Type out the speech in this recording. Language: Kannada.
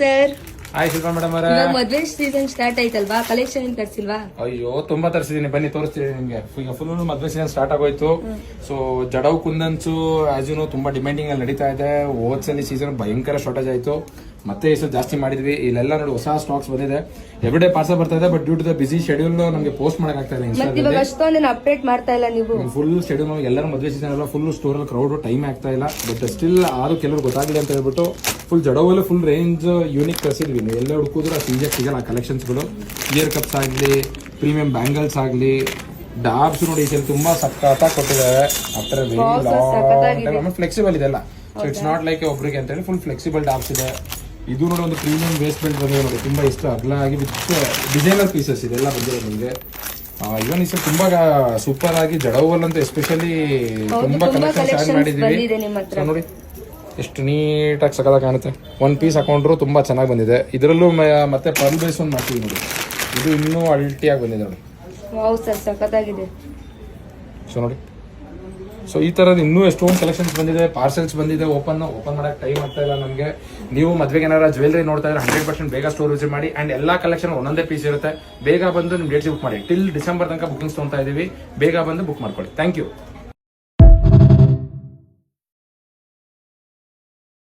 ಸರ್ ಹಾಯ್ ಶಿಲ್ಪಾ ಮೇಡಮ್ ಅವರ ಇವಾಗ ಮದ್ವೆ ಸೀಸನ್ ಸ್ಟಾರ್ಟ್ ಆಯ್ತಲ್ವಾ, ಕಲೆಕ್ಷನ್ ಏನ್ ತರ್ಸಿಲ್ವಾ? ಅಯ್ಯೋ ತುಂಬಾ ತರಿಸಿದೀನಿ, ಬನ್ನಿ ತೋರಿಸ್ತೀನಿ ನಿಮ್ಗೆ. ಈಗ ಫುಲ್ ಮದ್ವೆ ಸೀಸನ್ ಸ್ಟಾರ್ಟ್ ಆಗೋಯ್ತು. ಸೊ ಜಡವ್ ಕುಂದನ್ಸು ಆಜುನು ತುಂಬಾ ಡಿಮ್ಯಾಂಡಿಂಗ್ ಅಲ್ಲಿ ನಡೀತಾ ಇದೆ. ಹೋದ್ಸಲಿ ಸೀಸನ್ ಭಯಂಕರ ಶಾರ್ಟೇಜ್ ಆಯ್ತು, ಮತ್ತೆ ಈ ಸಲ ಜಾಸ್ತಿ ಮಾಡಿದ್ವಿ. ಇಲ್ಲೆಲ್ಲ ನೋಡಿ ಹೊಸ ಸ್ಟಾಕ್ಸ್ ಬಂದಿದೆ, ಎವ್ರಿಡೇ ಪಾರ್ಸಲ್ ಬರ್ತಾ ಇದೆ. But due to the busy schedule ನಮಗೆ ಪೋಸ್ಟ್ ಮಾಡಕ್ ಆಗ್ತಾ ಇಲ್ಲ. ಮತ್ತೆ ಇವಾಗ ಅಷ್ಟೊಂದೇನು ಅಪ್ಡೇಟ್ ಮಾಡ್ತಾ ಇಲ್ಲ ನೀವು? ಫುಲ್ ಶೆಡ್ಯೂಲ್ ಎಲ್ಲರೂ ಮದ್ವೆ ಸೀಸನ್ ಎಲ್ಲ ಫುಲ್ ಸ್ಟೋರ್ ಅಲ್ಲಿ ಕ್ರೌಡ್, ಟೈಮ್ ಆಗ್ತಾ ಇಲ್ಲ. ಬಟ್ ಸ್ಟಿಲ್ ಆದ್ರೂ ಕೆಲವರು ಗೊತ್ತಾಗಲಿ ಅಂತ ಹೇಳ್ಬಿಟ್ಟು ಫುಲ್ ಜಡವಲ್ಲಿ ಫುಲ್ ರೇಂಜ್ ಯೂನಿಕ್ ತರಿಸಿದ್ವಿ. ನೀವು ಎಲ್ಲ ಹುಡುಕಿದ್ರು ಅಷ್ಟು ಈಜಿಯಾಗಿ ಸಿಗಲ್ಲ ಕಲೆಕ್ಷನ್ಸ್ಗಳು. ಇಯರ್ ಕಪ್ಸ್ ಆಗಲಿ, ಪ್ರೀಮಿಯಂ ಬ್ಯಾಂಗಲ್ಸ್ ಆಗಲಿ, ಡಾಬ್ಸ್ ನೋಡಿ ಈ ತುಂಬಾ ಸಖತ್ತಾಗಿ ಕೊಟ್ಟಿದ್ದಾರೆ. ಆಫ್ಟರ್ ವೆರಿ ಲಾಂಗ್ ಫ್ಲೆಕ್ಸಿಬಲ್ ಇದೆ ಎಲ್ಲ. ಸೊ ಇಟ್ಸ್ ನಾಟ್ ಲೈಕ್ ಒಬ್ರಿಗೆ ಅಂತ ಹೇಳಿ ಫುಲ್ ಫ್ಲೆಕ್ಸಿಬಲ್ ಡಾಬ್ಸ್ ಇದೆ. ಇದು ನೋಡಿ ಒಂದು ಪ್ರೀಮಿಯಂ ವೇಸ್ಟ್ ಬೆಲ್ಟ್ ಬಂದಿದೆ ನೋಡಿ, ತುಂಬಾ ಇಷ್ಟ ಅಗಲ ಆಗಿ ವಿತ್ ಡಿಸೈನರ್ ಪೀಸಸ್ ಇದೆಲ್ಲ ಬಂದಿರೋದು ನಿಮಗೆ. ಇವನ್ ಈ ಸಲ ತುಂಬಾ ಸೂಪರ್ ಆಗಿ ಜಡವಲ್ ಅಂತ ಎಸ್ಪೆಷಲಿ ತುಂಬಾ ಕಲೆಕ್ಷನ್ಸ್ ಆಡ್ ಮಾಡಿದೀವಿ. ನೋಡಿ ಎಷ್ಟು ನೀಟಾಗಿ ಸಕದಾಗ ಕಾಣುತ್ತೆ. ಒನ್ ಪೀಸ್ ಹಾಕೊಂಡ್ರು ತುಂಬಾ ಚೆನ್ನಾಗಿ ಬಂದಿದೆ. ಇದರಲ್ಲೂ ಮತ್ತೆ ಪರ್ಲ್ ಬೇಸ್ ಒಂದು ಮಾಡ್ತೀವಿ ನೋಡಿ, ಇದು ಇನ್ನೂ ಅಲ್ಟಿಯಾಗಿ ಬಂದಿದೆ ನೋಡಿ. ಸಖತ್ತಾಗಿದೆ. ಸೊ ನೋಡಿ, ಸೊ ಈ ತರದ್ ಇನ್ನೂ ಎಷ್ಟೊಂದು ಕಲೆಕ್ಷನ್ಸ್ ಬಂದಿದೆ, ಪಾರ್ಸೆಲ್ಸ್ ಬಂದಿದೆ. ಓಪನ್ ಮಾಡಕ್ ಟೈಮ್ ಆಗ್ತಾ ಇಲ್ಲ ನಮಗೆ. ನೀವು ಮದ್ವೆಗೆ ಏನಾರ ಜ್ಯುವೆಲರಿ ನೋಡ್ತಾ ಇದ್ರೆ 100% ಬೇಗ ಸ್ಟೋರ್ ವಿಸಿಟ್ ಮಾಡಿ. ಅಂಡ್ ಎಲ್ಲಾ ಕಲೆಕ್ಷನ್ ಒಂದೊಂದೇ ಪೀಸ್ ಇರುತ್ತೆ. ಬೇಗ ಬಂದು ನಿಮ್ ಡೇಟ್ಸ್ ಬುಕ್ ಮಾಡಿ. ಟಿಲ್ ಡಿಸೆಂಬರ್ ತನಕ ಬುಕಿಂಗ್ಸ್ ತೊಗೊತಾ ಇದೀವಿ. ಬೇಗ ಬಂದು ಬುಕ್ ಮಾಡ್ಕೊಳ್ಳಿ. Thank you.